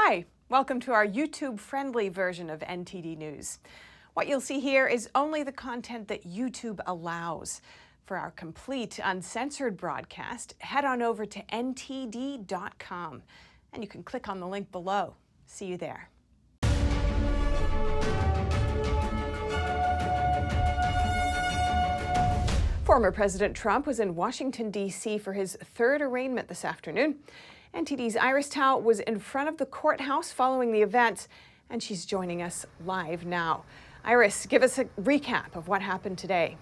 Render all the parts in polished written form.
Hi, welcome to our YouTube-friendly version of NTD News. What you'll see here is only the content that YouTube allows. For our complete, uncensored broadcast, head on over to ntd.com, and you can click on the link below. See you there. Former President Trump was in Washington, D.C. for his third arraignment this afternoon. NTD's Iris Tao was in front of the courthouse following the event, and she's joining us live now. Iris, give us a recap of what happened today.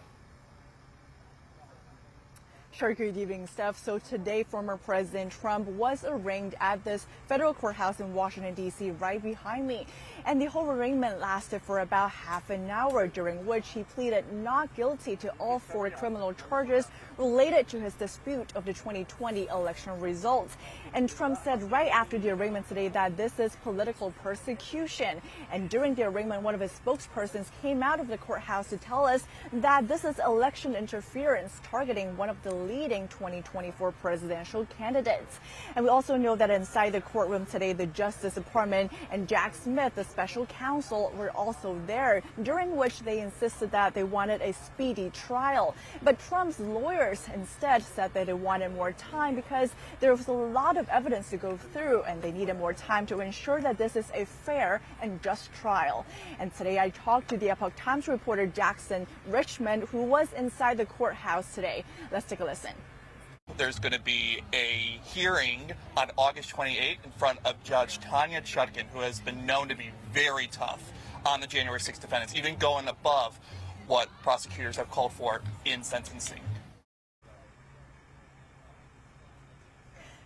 Sure, good evening, Steph. So today, former President Trump was arraigned at this federal courthouse in Washington, D.C. right behind me. And the whole arraignment lasted for about half an hour, during which he pleaded not guilty to all 4 criminal charges related to his dispute of the 2020 election results. And Trump said right after the arraignment today that this is political persecution. And during the arraignment, one of his spokespersons came out of the courthouse to tell us that this is election interference targeting one of the leading 2024 presidential candidates. And we also know that inside the courtroom today, the Justice Department and Jack Smith, the special counsel, were also there, during which they insisted that they wanted a speedy trial. But Trump's lawyers instead said that they wanted more time because there was a lot of evidence to go through and they needed more time to ensure that this is a fair and just trial. And today I talked to the Epoch Times reporter Jackson Richmond, who was inside the courthouse today. Let's take a listen. There's going to be a hearing on August 28th in front of Judge Tanya Chutkan, who has been known to be very tough on the January 6th defendants, even going above what prosecutors have called for in sentencing.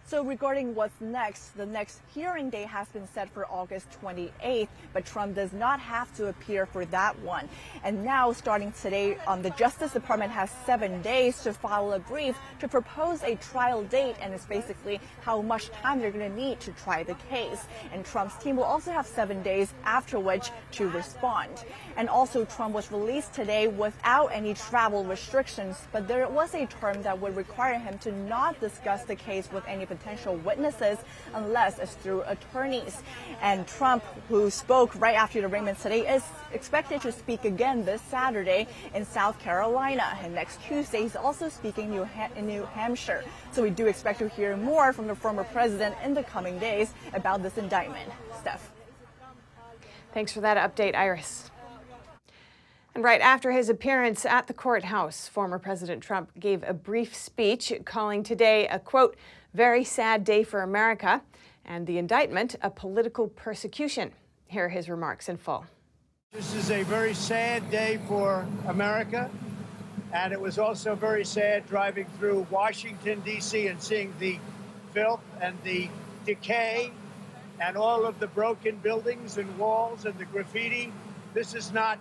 So regarding what's next, the next hearing date has been set for August 28th, but Trump does not have to appear for that one. And now, starting today, the Justice Department has 7 days to file a brief to propose a trial date, and it's basically how much time they're going to need to try the case. And Trump's team will also have 7 days after which to respond. And also, Trump was released today without any travel restrictions, but there was a term that would require him to not discuss the case with any potential witnesses unless it's through attorneys. And Trump, who spoke right after the arraignment today, is expected to speak again this Saturday in South Carolina. And next Tuesday, he's also speaking in New Hampshire. So we do expect to hear more from the former president in the coming days about this indictment. Steph. Thanks for that update, Iris. And right after his appearance at the courthouse, former President Trump gave a brief speech calling today a, quote, very sad day for America, and the indictment a political persecution. Here are his remarks in full. This is a very sad day for America, and it was also very sad driving through Washington, D.C. and seeing the filth and the decay and all of the broken buildings and walls and the graffiti. This is not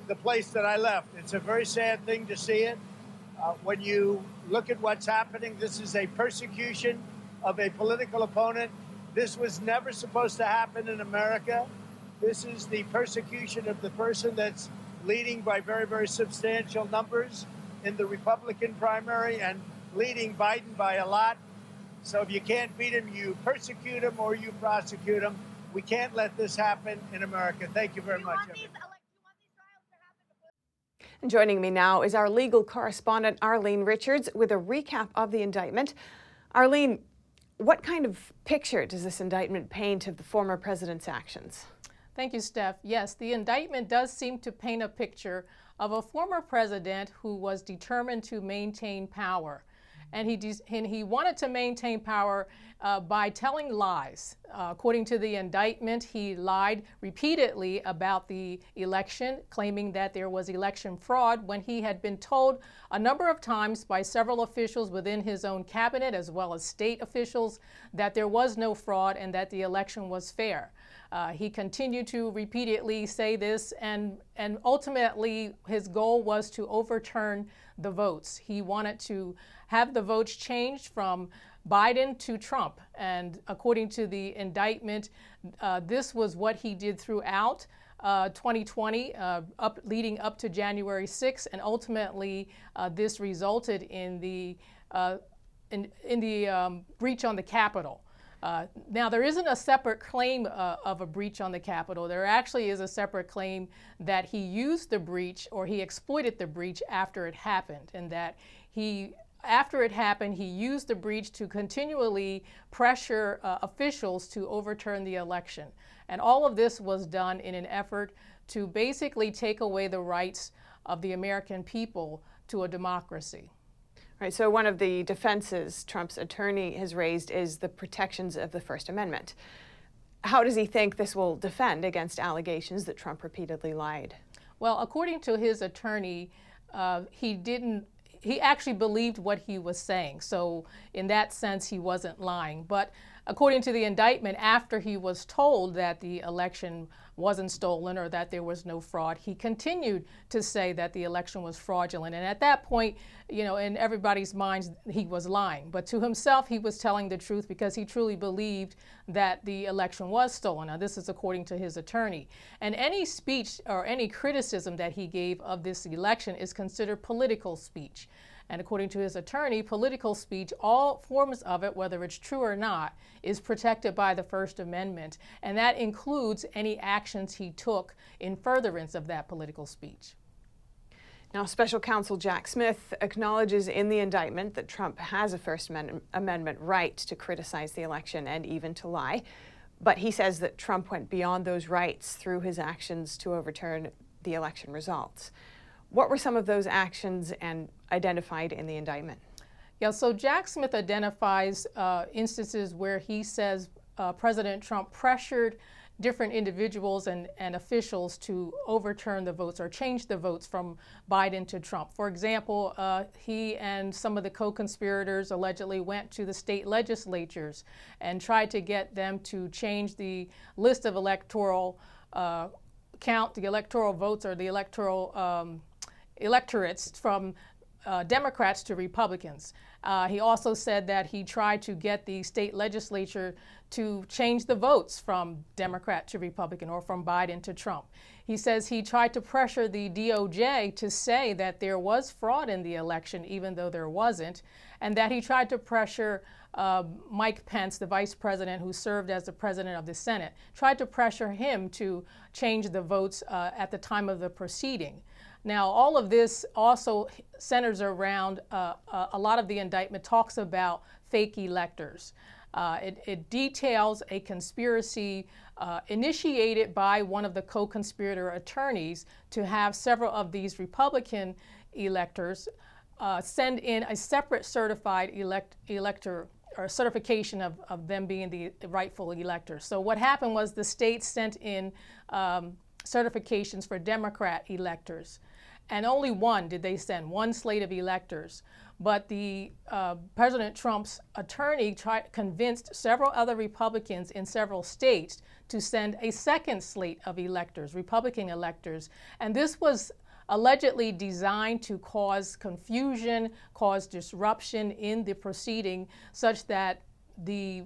the place that I left. It's a very sad thing to see it. When you look at what's happening, this is a persecution of a political opponent. This was never supposed to happen in America. This is the persecution of the person that's leading by very, very substantial numbers in the Republican primary and leading Biden by a lot. So if you can't beat him, you persecute him or you prosecute him. We can't let this happen in America. Thank you very much. And joining me now is our legal correspondent, Arlene Richards, with a recap of the indictment. Arlene, what kind of picture does this indictment paint of the former president's actions? Thank you, Steph. Yes, the indictment does seem to paint a picture of a former president who was determined to maintain power. And he wanted to maintain power by telling lies. According to the indictment, he lied repeatedly about the election, claiming that there was election fraud when he had been told a number of times by several officials within his own cabinet, as well as state officials, that there was no fraud and that the election was fair. He continued to repeatedly say this, and ultimately his goal was to overturn the votes. He wanted to have the votes changed from Biden to Trump. And according to the indictment, this was what he did throughout 2020, leading up to January 6th, and ultimately this resulted in the breach on the Capitol. Now, there isn't a separate claim of a breach on the Capitol. There actually is a separate claim that he used the breach, or he exploited the breach after it happened, and that after it happened, he used the breach to continually pressure officials to overturn the election. And all of this was done in an effort to basically take away the rights of the American people to a democracy. Right, so one of the defenses Trump's attorney has raised is the protections of the First Amendment. How does he think this will defend against allegations that Trump repeatedly lied? Well, according to his attorney, he actually believed what he was saying. So in that sense, he wasn't lying. But according to the indictment, after he was told that the election wasn't stolen or that there was no fraud, he continued to say that the election was fraudulent. And at that point, you know, in everybody's minds, he was lying. But to himself, he was telling the truth because he truly believed that the election was stolen. Now, this is according to his attorney. And any speech or any criticism that he gave of this election is considered political speech. And according to his attorney, political speech, all forms of it, whether it's true or not, is protected by the First Amendment. And that includes any actions he took in furtherance of that political speech. Now, Special Counsel Jack Smith acknowledges in the indictment that Trump has a First Amendment right to criticize the election and even to lie. But he says that Trump went beyond those rights through his actions to overturn the election results. What were some of those actions and identified in the indictment? Yeah, so Jack Smith identifies instances where he says President Trump pressured different individuals and officials to overturn the votes or change the votes from Biden to Trump. For example, he and some of the co-conspirators allegedly went to the state legislatures and tried to get them to change the list of electoral count, the electoral votes or the electoral electorates from Democrats to Republicans. He also said that he tried to get the state legislature to change the votes from Democrat to Republican or from Biden to Trump. He says he tried to pressure the DOJ to say that there was fraud in the election, even though there wasn't, and that he tried to pressure Mike Pence, the vice president who served as the president of the Senate, tried to pressure him to change the votes at the time of the proceeding. Now, all of this also centers around a lot of the indictment talks about fake electors. It details a conspiracy initiated by one of the co-conspirator attorneys to have several of these Republican electors send in a separate certified elector or certification of them being the rightful electors. So what happened was the state sent in certifications for Democrat electors. And only one did they send, one slate of electors. But the President Trump's attorney convinced several other Republicans in several states to send a second slate of electors, Republican electors. And this was allegedly designed to cause confusion, cause disruption in the proceeding, such that the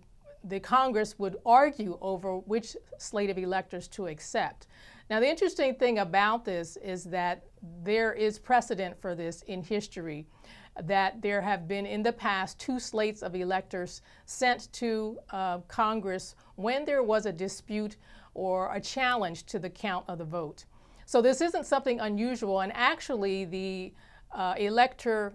Congress would argue over which slate of electors to accept. Now, the interesting thing about this is that there is precedent for this in history, that there have been in the past 2 slates of electors sent to Congress when there was a dispute or a challenge to the count of the vote. So this isn't something unusual, and actually the Electors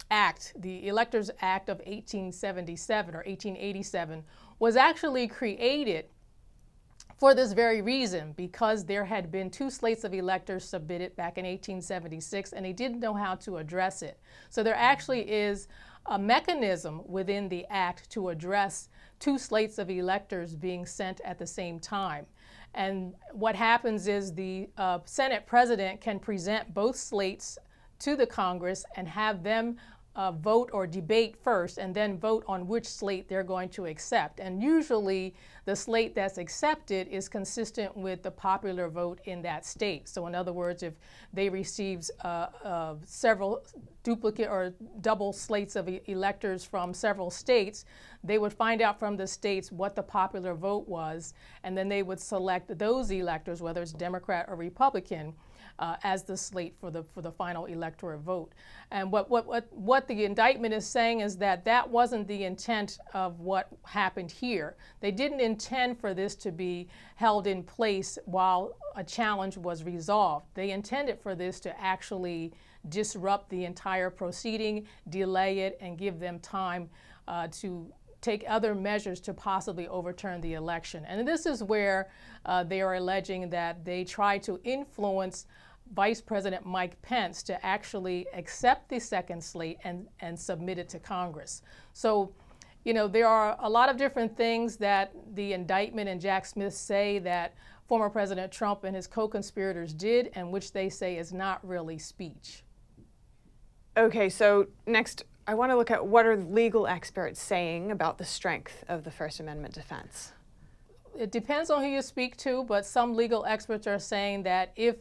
Act, the Electors Act of 1877 or 1887, was actually created for this very reason, because there had been 2 slates of electors submitted back in 1876, and they didn't know how to address it. So there actually is a mechanism within the act to address 2 slates of electors being sent at the same time. And what happens is the Senate president can present both slates to the Congress and have them vote or debate first and then vote on which slate they're going to accept. And usually the slate that's accepted is consistent with the popular vote in that state. So in other words, if they receive several duplicate or double slates of electors from several states, they would find out from the states what the popular vote was, and then they would select those electors, whether it's Democrat or Republican. as the slate for the final electoral vote. And what the indictment is saying is that that wasn't the intent of what happened here. They didn't intend for this to be held in place while a challenge was resolved. They intended for this to actually disrupt the entire proceeding, delay it, and give them time to take other measures to possibly overturn the election. And this is where they are alleging that they tried to influence Vice President Mike Pence to actually accept the second slate and submit it to Congress. So, you know, there are a lot of different things that the indictment and Jack Smith say that former President Trump and his co-conspirators did, and which they say is not really speech. Okay, so next, I want to look at what are legal experts saying about the strength of the First Amendment defense. It depends on who you speak to, but some legal experts are saying that if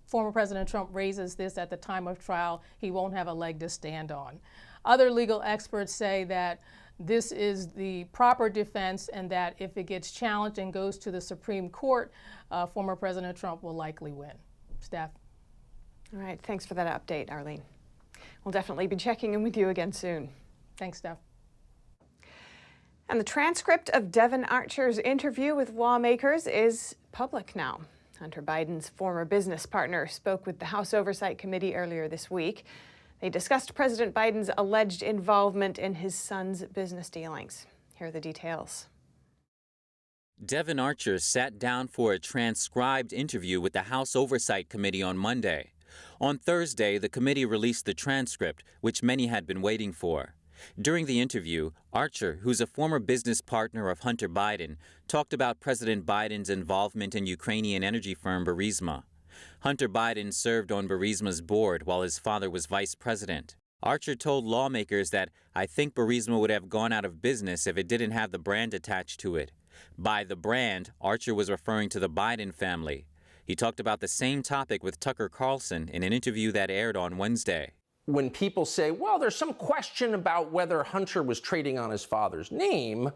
former President Trump raises this at the time of trial, he won't have a leg to stand on. Other legal experts say that this is the proper defense and that if it gets challenged and goes to the Supreme Court, former President Trump will likely win. Steph. All right, thanks for that update, Arlene. We'll definitely be checking in with you again soon. Thanks, Steph. And the transcript of Devon Archer's interview with lawmakers is public now. Hunter Biden's former business partner spoke with the House Oversight Committee earlier this week. They discussed President Biden's alleged involvement in his son's business dealings. Here are the details. Devon Archer sat down for a transcribed interview with the House Oversight Committee on Monday. On Thursday, the committee released the transcript, which many had been waiting for. During the interview, Archer, who's a former business partner of Hunter Biden, talked about President Biden's involvement in Ukrainian energy firm Burisma. Hunter Biden served on Burisma's board while his father was vice president. Archer told lawmakers that, "I think Burisma would have gone out of business if it didn't have the brand attached to it." By the brand, Archer was referring to the Biden family. He talked about the same topic with Tucker Carlson in an interview that aired on Wednesday. When people say, well, there's some question about whether Hunter was trading on his father's name,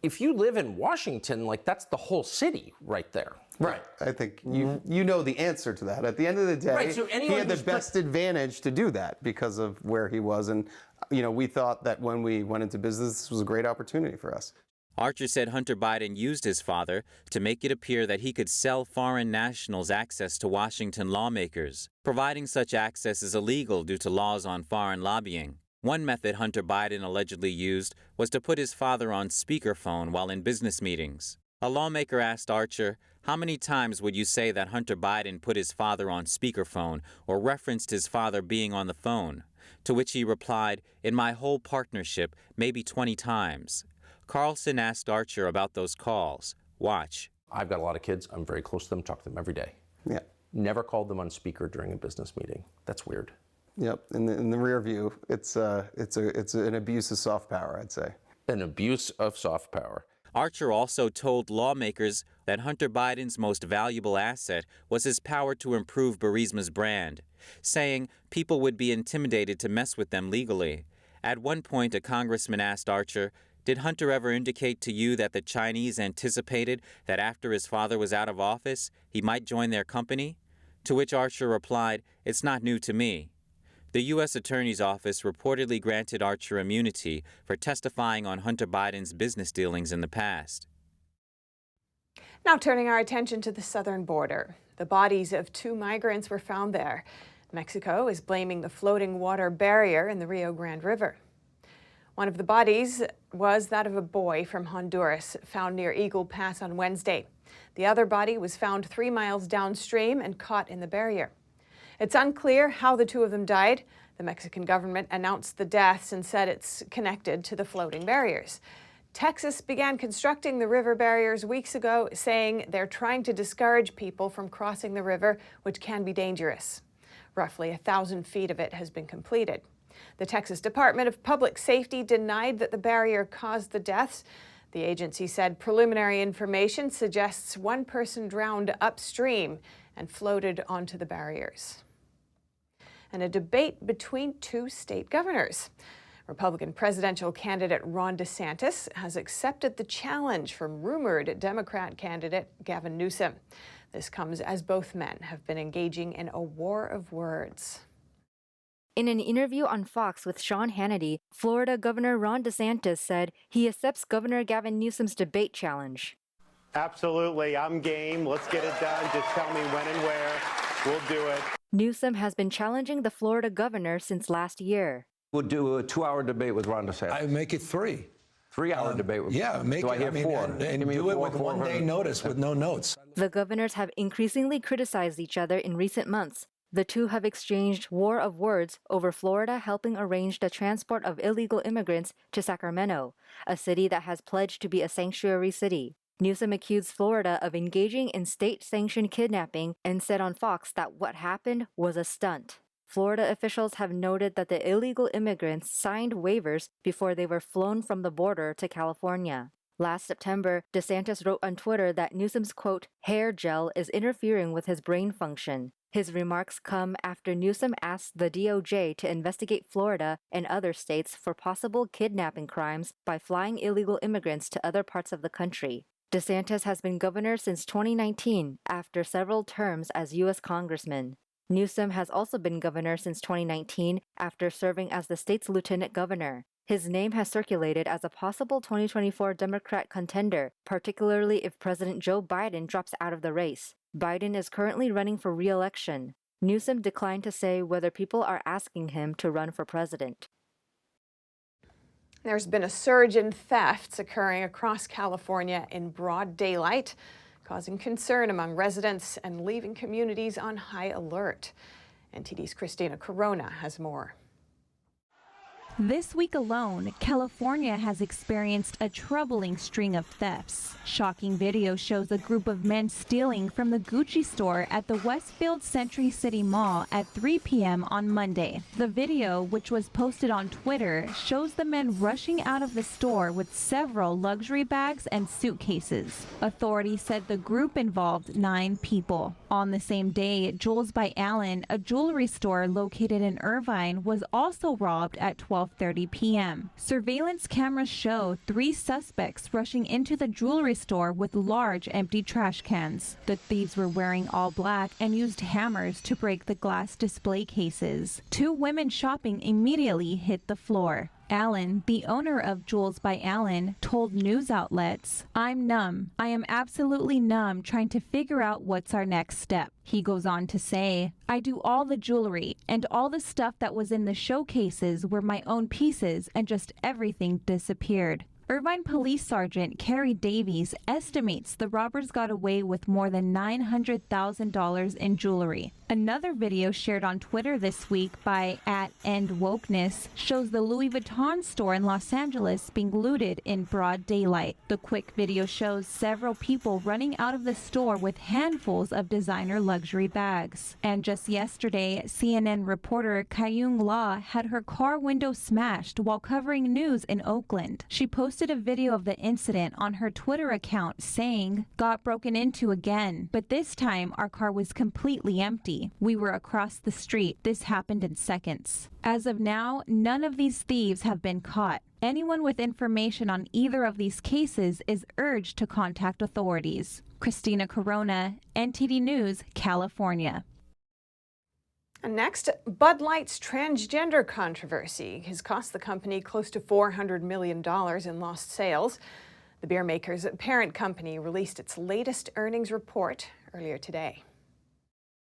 if you live in Washington, like that's the whole city right there. Right. I think you know the answer to that. At the end of the day, Right, so he had the best advantage to do that because of where he was. And, you know, we thought that when we went into business, this was a great opportunity for us. Archer said Hunter Biden used his father to make it appear that he could sell foreign nationals access to Washington lawmakers. Providing such access is illegal due to laws on foreign lobbying. One method Hunter Biden allegedly used was to put his father on speakerphone while in business meetings. A lawmaker asked Archer, "How many times would you say that Hunter Biden put his father on speakerphone or referenced his father being on the phone?" To which he replied, "In my whole partnership, maybe 20 times. Carlson asked Archer about those calls. Watch. I've got a lot of kids. I'm very close to them, talk to them every day. Yeah. Never called them on speaker during a business meeting. That's weird. Yep. In the rear view, it's an abuse of soft power, I'd say. An abuse of soft power. Archer also told lawmakers that Hunter Biden's most valuable asset was his power to improve Burisma's brand, saying people would be intimidated to mess with them legally. At one point, a congressman asked Archer, "Did Hunter ever indicate to you that the Chinese anticipated that after his father was out of office, he might join their company?" To which Archer replied, "It's not new to me." The U.S. Attorney's Office reportedly granted Archer immunity for testifying on Hunter Biden's business dealings in the past. Now turning our attention to the southern border. The bodies of 2 migrants were found there. Mexico is blaming the floating water barrier in the Rio Grande River. One of the bodies was that of a boy from Honduras, found near Eagle Pass on Wednesday. The other body was found 3 miles downstream and caught in the barrier. It's unclear how the 2 of them died. The Mexican government announced the deaths and said it's connected to the floating barriers. Texas began constructing the river barriers weeks ago, saying they're trying to discourage people from crossing the river, which can be dangerous. Roughly 1,000 feet of it has been completed. The Texas Department of Public Safety denied that the barrier caused the deaths. The agency said preliminary information suggests one person drowned upstream and floated onto the barriers. And a debate between 2 state governors. Republican presidential candidate Ron DeSantis has accepted the challenge from rumored Democrat candidate Gavin Newsom. This comes as both men have been engaging in a war of words. In an interview on Fox with Sean Hannity, Florida Governor Ron DeSantis said he accepts Governor Gavin Newsom's debate challenge. Absolutely, I'm game. Let's get it done. Just tell me when and where. We'll do it. Newsom has been challenging the Florida governor since last year. We'll do a 2-hour debate with Ron DeSantis. I make it 3. 3-hour debate with Yeah, make do it. I hear 4? And do it with 1 day notice with no notes. The governors have increasingly criticized each other in recent months. The two have exchanged war of words over Florida helping arrange the transport of illegal immigrants to Sacramento, a city that has pledged to be a sanctuary city. Newsom accused Florida of engaging in state-sanctioned kidnapping and said on Fox that what happened was a stunt. Florida officials have noted that the illegal immigrants signed waivers before they were flown from the border to California. Last September, DeSantis wrote on Twitter that Newsom's, quote, hair gel is interfering with his brain function. His remarks come after Newsom asked the DOJ to investigate Florida and other states for possible kidnapping crimes by flying illegal immigrants to other parts of the country. DeSantis has been governor since 2019 after several terms as U.S. congressman. Newsom has also been governor since 2019 after serving as the state's lieutenant governor. His name has circulated as a possible 2024 Democrat contender, particularly if President Joe Biden drops out of the race. Biden is currently running for re-election. Newsom declined to say whether people are asking him to run for president. There's been a surge in thefts occurring across California in broad daylight, causing concern among residents and leaving communities on high alert. NTD's Christina Corona has more. This week alone, California has experienced a troubling string of thefts. Shocking video shows a group of men stealing from the Gucci store at the Westfield Century City Mall at 3 p.m. on Monday. The video, which was posted on Twitter, shows the men rushing out of the store with several luxury bags and suitcases. Authorities said the group involved 9 people. On the same day, Jewels by Allen, a jewelry store located in Irvine, was also robbed at 12:30 p.m. Surveillance cameras show 3 suspects rushing into the jewelry store with large empty trash cans. The thieves were wearing all black and used hammers to break the glass display cases. 2 women shopping immediately hit the floor. Allen, the owner of Jewels by Allen, told news outlets, "I'm numb. I am absolutely numb trying to figure out what's our next step." He goes on to say, "I do all the jewelry, and all the stuff that was in the showcases were my own pieces, and just everything disappeared." Irvine Police Sergeant Carrie Davies estimates the robbers got away with more than $900,000 in jewelry. Another video shared on Twitter this week by @EndWokeness shows the Louis Vuitton store in Los Angeles being looted in broad daylight. The quick video shows several people running out of the store with handfuls of designer luxury bags. And just yesterday, CNN reporter Kyung La had her car window smashed while covering news in Oakland. She posted a video of the incident on her Twitter account saying, "Got broken into again, but this time our car was completely empty. We were across the street. This happened in seconds." As of now, none of these thieves have been caught. Anyone with information on either of these cases is urged to contact authorities. Christina Corona, NTD News, California. And next, Bud Light's transgender controversy has cost the company close to $400 million in lost sales. The beer maker's parent company released its latest earnings report earlier today.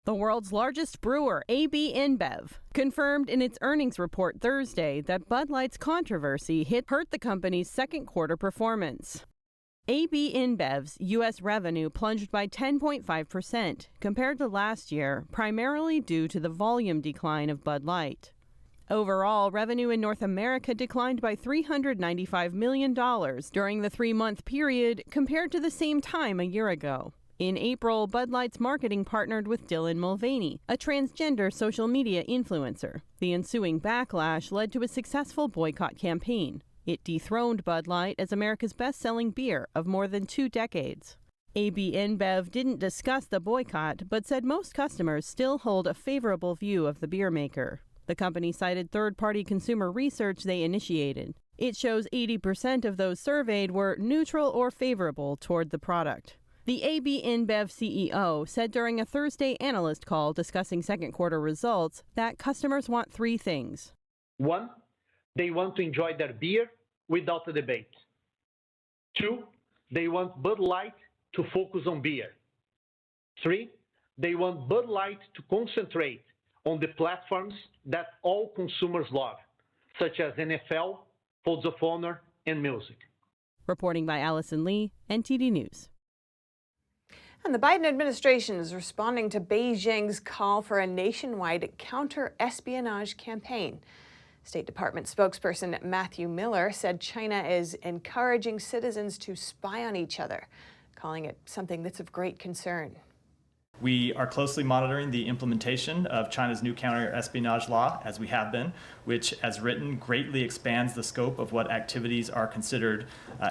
The world's largest brewer, AB InBev, confirmed in its earnings report Thursday that Bud Light's controversy hurt the company's second quarter performance. AB InBev's U.S. revenue plunged by 10.5% compared to last year, primarily due to the volume decline of Bud Light. Overall, revenue in North America declined by $395 million during the 3-month period compared to the same time a year ago. In April, Bud Light's marketing partnered with Dylan Mulvaney, a transgender social media influencer. The ensuing backlash led to a successful boycott campaign. It dethroned Bud Light as America's best-selling beer of more than 2 decades. AB InBev didn't discuss the boycott, but said most customers still hold a favorable view of the beer maker. The company cited third-party consumer research they initiated. It shows 80% of those surveyed were neutral or favorable toward the product. The AB InBev CEO said during a Thursday analyst call discussing second quarter results that customers want three things. One, they want to enjoy their beer without a debate. Two, they want Bud Light to focus on beer. Three, they want Bud Light to concentrate on the platforms that all consumers love, such as NFL, Folds of Honor, and music. Reporting by Allison Lee, NTD News. And the Biden administration is responding to Beijing's call for a nationwide counter-espionage campaign. State Department spokesperson Matthew Miller said China is encouraging citizens to spy on each other, calling it something that's of great concern. We are closely monitoring the implementation of China's new counter-espionage law, as we have been, which, as written, greatly expands the scope of what activities are considered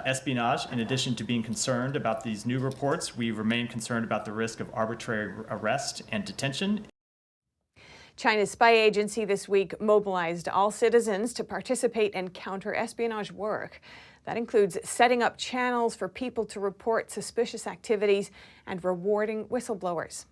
espionage. In addition to being concerned about these new reports, we remain concerned about the risk of arbitrary arrest and detention. China's spy agency this week mobilized all citizens to participate in counter-espionage work. That includes setting up channels for people to report suspicious activities and rewarding whistleblowers.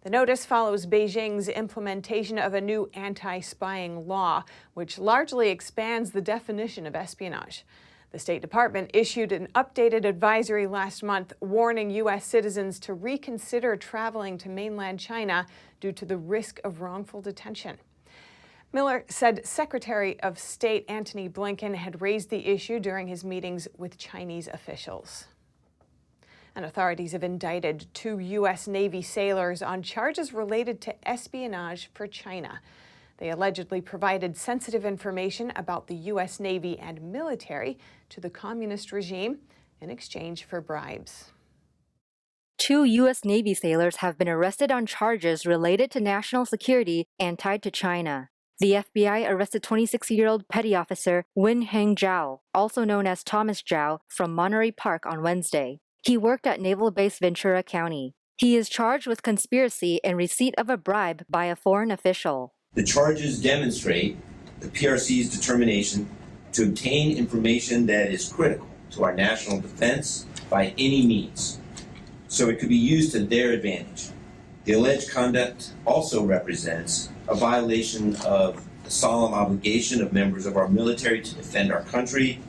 The notice follows Beijing's implementation of a new anti-spying law, which largely expands the definition of espionage. The State Department issued an updated advisory last month warning U.S. citizens to reconsider traveling to mainland China due to the risk of wrongful detention. Miller said Secretary of State Antony Blinken had raised the issue during his meetings with Chinese officials. And authorities have indicted 2 U.S. Navy sailors on charges related to espionage for China. They allegedly provided sensitive information about the U.S. Navy and military to the communist regime in exchange for bribes. 2 U.S. Navy sailors have been arrested on charges related to national security and tied to China. The FBI arrested 26-year-old petty officer Wen-Heng Zhao, also known as Thomas Zhao, from Monterey Park on Wednesday. He worked at Naval Base Ventura County. He is charged with conspiracy and receipt of a bribe by a foreign official. The charges demonstrate the PRC's determination to obtain information that is critical to our national defense by any means, so it could be used to their advantage. The alleged conduct also represents a violation of the solemn obligation of members of our military to defend our country,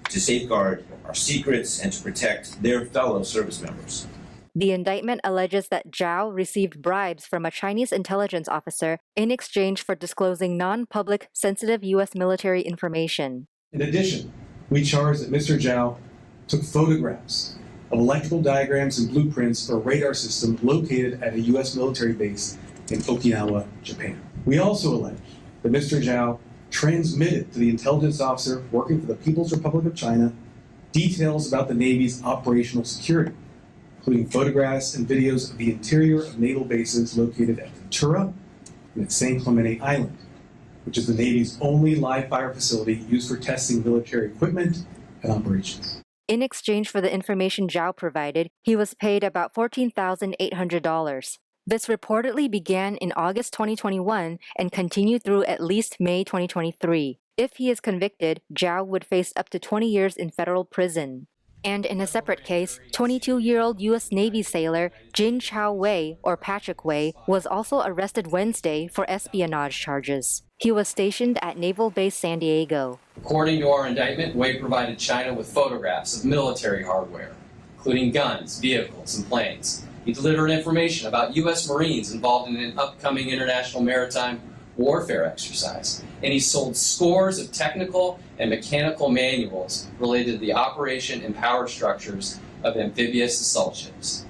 to safeguard our secrets, and to protect their fellow service members. The indictment alleges that Zhao received bribes from a Chinese intelligence officer in exchange for disclosing non-public, sensitive U.S. military information. In addition, we charge that Mr. Zhao took photographs of electrical diagrams and blueprints for a radar system located at a U.S. military base in Okinawa, Japan. We also allege that Mr. Zhao transmitted to the intelligence officer working for the People's Republic of China details about the Navy's operational security, including photographs and videos of the interior of naval bases located at Ventura and at San Clemente Island, which is the Navy's only live-fire facility used for testing military equipment and operations. In exchange for the information Zhao provided, he was paid about $14,800. This reportedly began in August 2021 and continued through at least May 2023. If he is convicted, Zhao would face up to 20 years in federal prison. And in a separate case, 22-year-old U.S. Navy sailor Jin Chao Wei, or Patrick Wei, was also arrested Wednesday for espionage charges. He was stationed at Naval Base San Diego. According to our indictment, Wei provided China with photographs of military hardware, including guns, vehicles, and planes. He delivered information about U.S. Marines involved in an upcoming international maritime warfare exercise, and he sold scores of technical and mechanical manuals related to the operation and power structures of amphibious assault ships.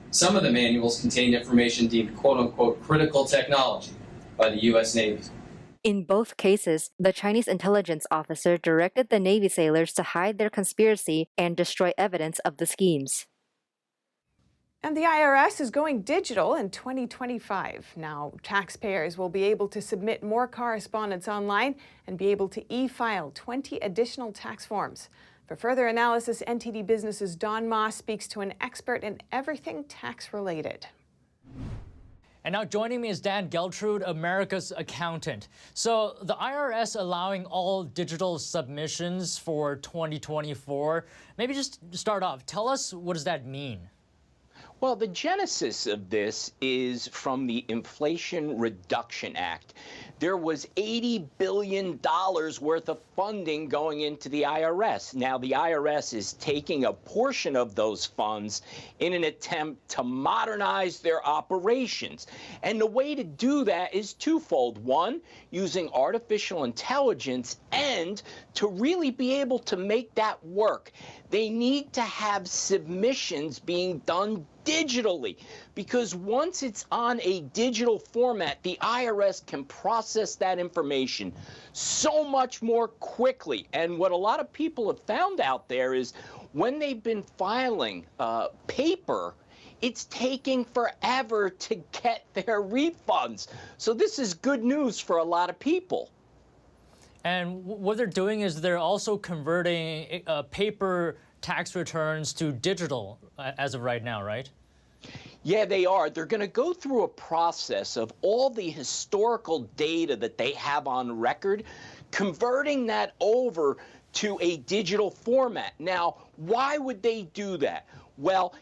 Some of the manuals contained information deemed quote-unquote critical technology by the U.S. Navy. In both cases, the Chinese intelligence officer directed the Navy sailors to hide their conspiracy and destroy evidence of the schemes. And the IRS is going digital in 2025. Now, taxpayers will be able to submit more correspondence online and be able to e-file 20 additional tax forms. For further analysis, NTD Business's Don Ma speaks to an expert in everything tax-related. And now joining me is Dan Geltrude, America's accountant. So the IRS allowing all digital submissions for 2024. Maybe just start off, tell us, what does that mean? Well, the genesis of this is from the Inflation Reduction Act. There was $80 billion worth of funding going into the IRS. Now, the IRS is taking a portion of those funds in an attempt to modernize their operations. And the way to do that is twofold. One, using artificial intelligence, and to really be able to make that work, they need to have submissions being done digitally, because once it's on a digital format, the IRS can process that information so much more quickly. And what a lot of people have found out there is when they've been filing paper, it's taking forever to get their refunds. So this is good news for a lot of people. And what they're doing is they're also converting paper tax returns to digital as of right now, right? Yeah, they are. They're going to go through a process of all the historical data that they have on record, converting that over to a digital format. Now, why would they do that? Well,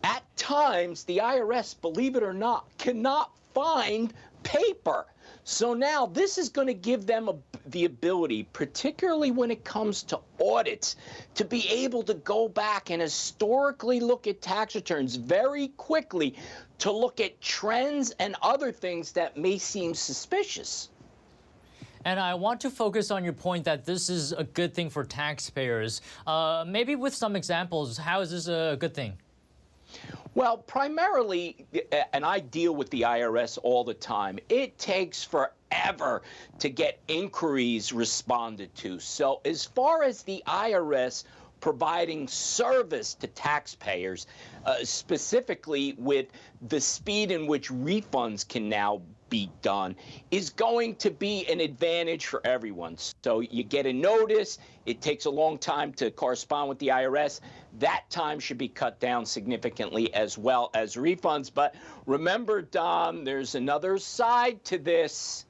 at times, the IRS, believe it or not, cannot find paper. So now this is going to give them the ability, particularly when it comes to audits, to be able to go back and historically look at tax returns very quickly to look at trends and other things that may seem suspicious. And I want to focus on your point that this is a good thing for taxpayers. Maybe with some examples, how is this a good thing? Well, primarily, and I deal with the IRS all the time, it takes forever to get inquiries responded to. So as far as the IRS providing service to taxpayers, specifically with the speed in which refunds can now be done, is going to be an advantage for everyone. So you get a notice, it takes a long time to correspond with the IRS. That time should be cut down significantly, as well as refunds. But remember, Dom, there's another side to this.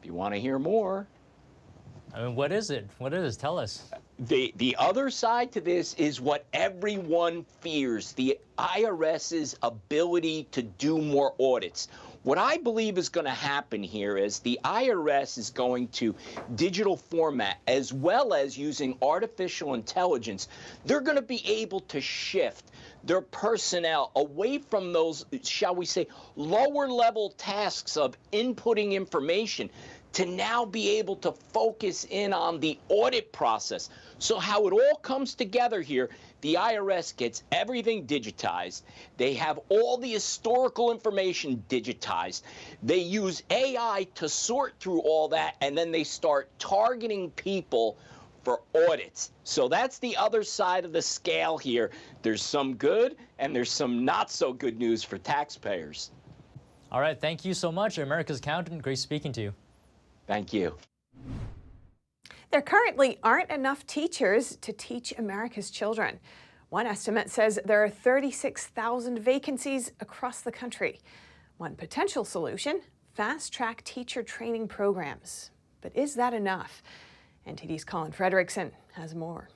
If you want to hear more. I mean, what is it? What is it? Tell us. The other side to this is what everyone fears, the IRS's ability to do more audits. What I believe is going to happen here is the IRS is going to digital format, as well as using artificial intelligence. They're going to be able to shift their personnel away from those, shall we say, lower level tasks of inputting information to now be able to focus in on the audit process. So how it all comes together here, the IRS gets everything digitized. They have all the historical information digitized. They use AI to sort through all that, and then they start targeting people for audits. So that's the other side of the scale here. There's some good and there's some not so good news for taxpayers. All right, thank you so much, America's Accountant. Great speaking to you. Thank you. There currently aren't enough teachers to teach America's children. One estimate says there are 36,000 vacancies across the country. One potential solution, fast-track teacher training programs. But is that enough? NTD's Colin Frederickson has more.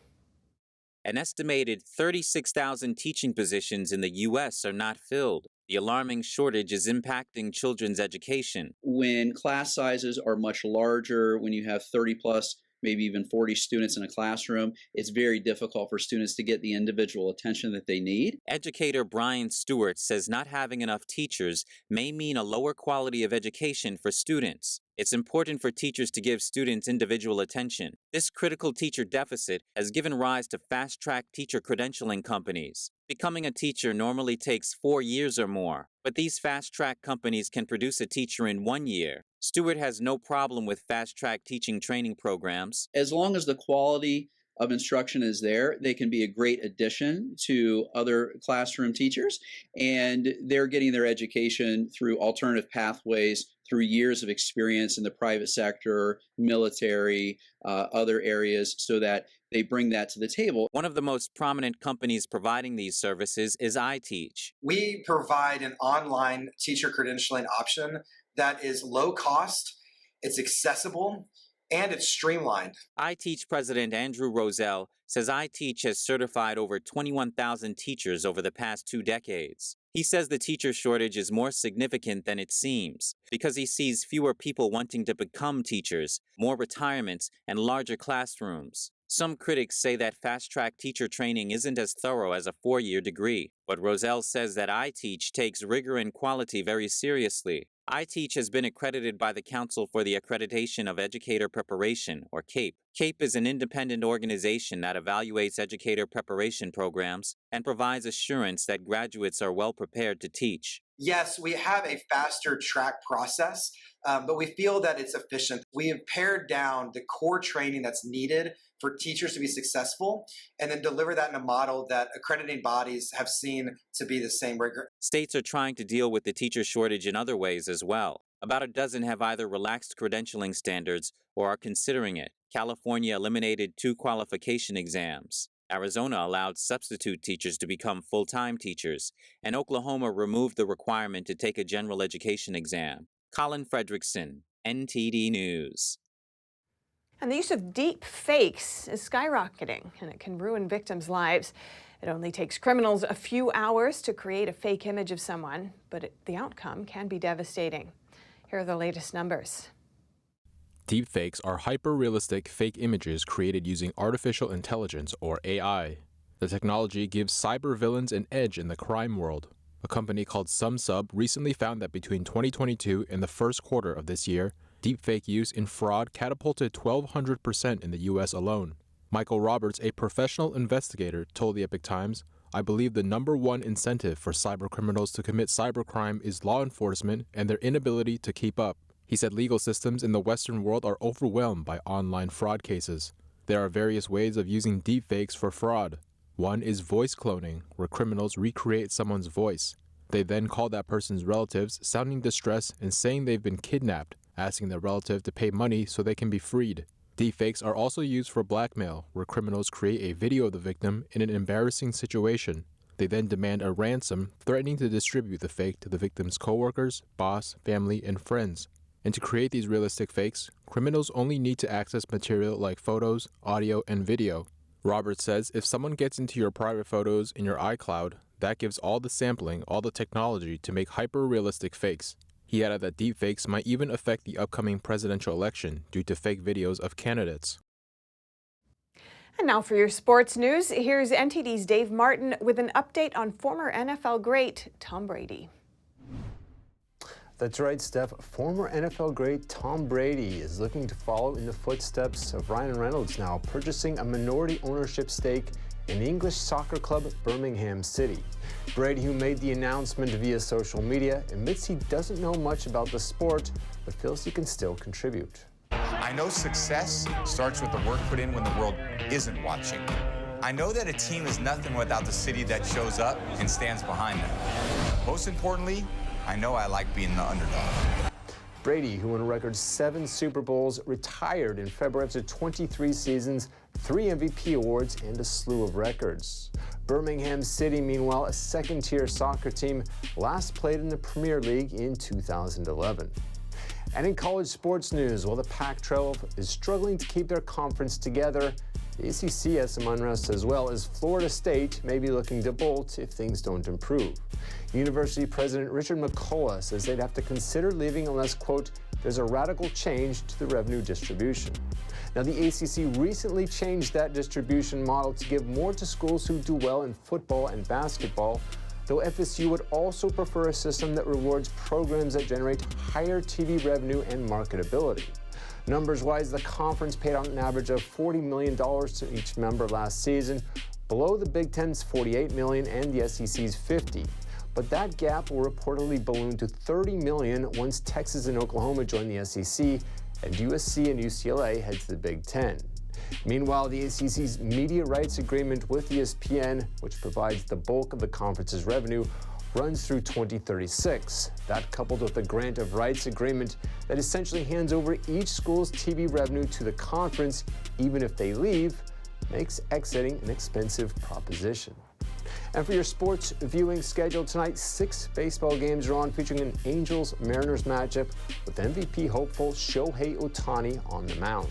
An estimated 36,000 teaching positions in the U.S. are not filled. The alarming shortage is impacting children's education. When class sizes are much larger, when you have 30 plus, maybe even 40 students in a classroom, it's very difficult for students to get the individual attention that they need. Educator Brian Stewart says not having enough teachers may mean a lower quality of education for students. It's important for teachers to give students individual attention. This critical teacher deficit has given rise to fast-track teacher credentialing companies. Becoming a teacher normally takes 4 years or more, but these fast-track companies can produce a teacher in 1 year. Stewart has no problem with fast-track teaching training programs. As long as the quality of instruction is there, they can be a great addition to other classroom teachers, and they're getting their education through alternative pathways, through years of experience in the private sector, military, other areas, so that they bring that to the table. One of the most prominent companies providing these services is iTeach. We provide an online teacher credentialing option that is low cost, it's accessible, and it's streamlined. iTeach President Andrew Roselle says iTeach has certified over 21,000 teachers over the past 2 decades. He says the teacher shortage is more significant than it seems because he sees fewer people wanting to become teachers, more retirements, and larger classrooms. Some critics say that fast-track teacher training isn't as thorough as a 4-year degree, but Roselle says that iTeach takes rigor and quality very seriously. iTeach has been accredited by the Council for the Accreditation of Educator Preparation, or CAPE. CAPE is an independent organization that evaluates educator preparation programs and provides assurance that graduates are well prepared to teach. Yes, we have a faster track process, but we feel that it's efficient. We have pared down the core training that's needed for teachers to be successful and then deliver that in a model that accrediting bodies have seen to be the same rigor. States are trying to deal with the teacher shortage in other ways as well. About a dozen have either relaxed credentialing standards or are considering it. California eliminated 2 qualification exams. Arizona allowed substitute teachers to become full-time teachers, and Oklahoma removed the requirement to take a general education exam. Colin Fredrickson, NTD News. And the use of deep fakes is skyrocketing, and it can ruin victims' lives. It only takes criminals a few hours to create a fake image of someone, but the outcome can be devastating. Here are the latest numbers. Deepfakes are hyper-realistic fake images created using artificial intelligence, or AI. The technology gives cyber-villains an edge in the crime world. A company called SumSub recently found that between 2022 and the first quarter of this year, deepfake use in fraud catapulted 1,200% in the U.S. alone. Michael Roberts, a professional investigator, told the Epoch Times, "I believe the #1 incentive for cybercriminals to commit cybercrime is law enforcement and their inability to keep up." He said legal systems in the Western world are overwhelmed by online fraud cases. There are various ways of using deepfakes for fraud. One is voice cloning, where criminals recreate someone's voice. They then call that person's relatives, sounding distress and saying they've been kidnapped, asking the relative to pay money so they can be freed. Deepfakes are also used for blackmail, where criminals create a video of the victim in an embarrassing situation. They then demand a ransom, threatening to distribute the fake to the victim's coworkers, boss, family, and friends. And to create these realistic fakes, criminals only need to access material like photos, audio, and video. Roberts says if someone gets into your private photos in your iCloud, that gives all the sampling, all the technology to make hyper-realistic fakes. He added that deepfakes might even affect the upcoming presidential election due to fake videos of candidates. And now for your sports news, here's NTD's Dave Martin with an update on former NFL great Tom Brady. That's right, Steph. Former NFL great Tom Brady is looking to follow in the footsteps of Ryan Reynolds now, purchasing a minority ownership stake in the English soccer club Birmingham City. Brady, who made the announcement via social media, admits he doesn't know much about the sport, but feels he can still contribute. I know success starts with the work put in when the world isn't watching. I know that a team is nothing without the city that shows up and stands behind them. Most importantly, I know I like being the underdog. Brady, who won a record 7 Super Bowls, retired in February after 23 seasons, 3 MVP awards, and a slew of records. Birmingham City, meanwhile, a second-tier soccer team, last played in the Premier League in 2011. And in college sports news, while the Pac-12 is struggling to keep their conference together, the ACC has some unrest as well, as Florida State may be looking to bolt if things don't improve. University President Richard McCullough says they'd have to consider leaving unless, quote, there's a radical change to the revenue distribution. Now, the ACC recently changed that distribution model to give more to schools who do well in football and basketball, though FSU would also prefer a system that rewards programs that generate higher TV revenue and marketability. Numbers-wise, the conference paid out an average of $40 million to each member last season, below the Big Ten's $48 million and the SEC's $50. But that gap will reportedly balloon to $30 million once Texas and Oklahoma join the SEC and USC and UCLA head to the Big Ten. Meanwhile, the ACC's media rights agreement with ESPN, which provides the bulk of the conference's revenue, runs through 2036. That, coupled with a grant of rights agreement that essentially hands over each school's TV revenue to the conference, even if they leave, makes exiting an expensive proposition. And for your sports viewing schedule tonight, 6 baseball games are on, featuring an Angels-Mariners matchup with MVP hopeful Shohei Ohtani on the mound.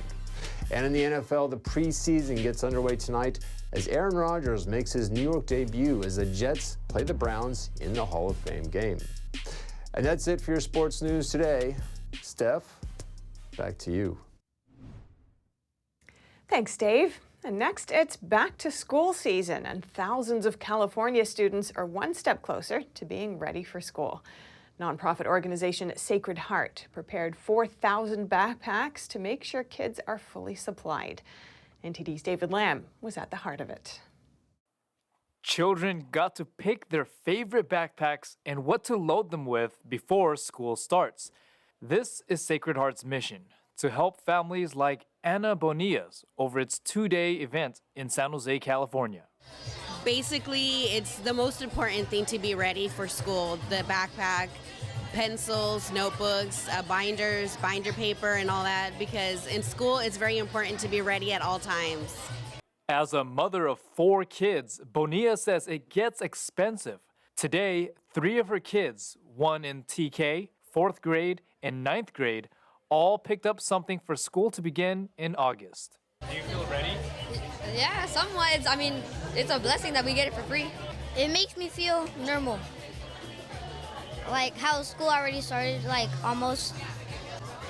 And in the NFL, the preseason gets underway tonight as Aaron Rodgers makes his New York debut as the Jets play the Browns in the Hall of Fame game. And that's it for your sports news today. Steph, back to you. Thanks, Dave. And next, it's back to school season, and thousands of California students are one step closer to being ready for school. Nonprofit organization Sacred Heart prepared 4,000 backpacks to make sure kids are fully supplied. NTD's David Lamb was at the heart of it. Children got to pick their favorite backpacks and what to load them with before school starts. This is Sacred Heart's mission, to help families like Anna Bonilla's over its 2-day event in San Jose, California. Basically, it's the most important thing to be ready for school. The backpack, pencils, notebooks, binders, binder paper, and all that, because in school it's very important to be ready at all times. As a mother of 4 kids, Bonilla says it gets expensive. Today, 3 of her kids, one in TK, 4th grade, and 9th grade, all picked up something for school to begin in August. Do you feel ready? Yeah, somewhat. I mean, it's a blessing that we get it for free. It makes me feel normal. Like how school already started, like almost.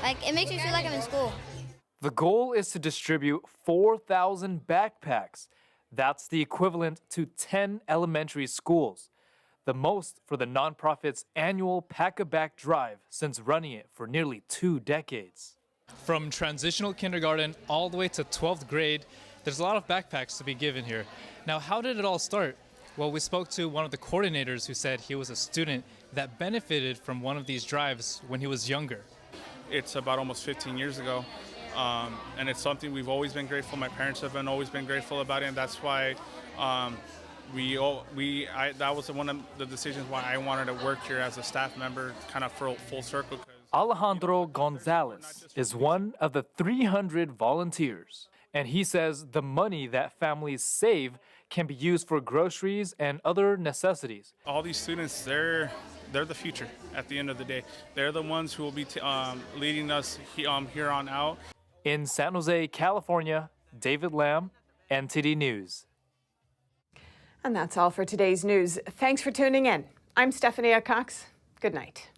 Like it makes me feel like I'm in school. The goal is to distribute 4,000 backpacks. That's the equivalent to 10 elementary schools. The most for the nonprofit's annual Pack-A-Back drive since running it for nearly 2 decades. From transitional kindergarten all the way to 12th grade, there's a lot of backpacks to be given here. Now, how did it all start? Well, we spoke to one of the coordinators who said he was a student that benefited from one of these drives when he was younger. It's about almost 15 years ago, and it's something we've always been grateful. My parents have always been grateful about it, and that's why that was one of the decisions why I wanted to work here as a staff member, kind of full circle. Alejandro Gonzalez is one of the 300 volunteers, and he says the money that families save can be used for groceries and other necessities. All these students, they're the future at the end of the day. They're the ones who will be leading us here on out. In San Jose, California, David Lamb, NTD News. And that's all for today's news. Thanks for tuning in. I'm Stephanie Cox. Good night.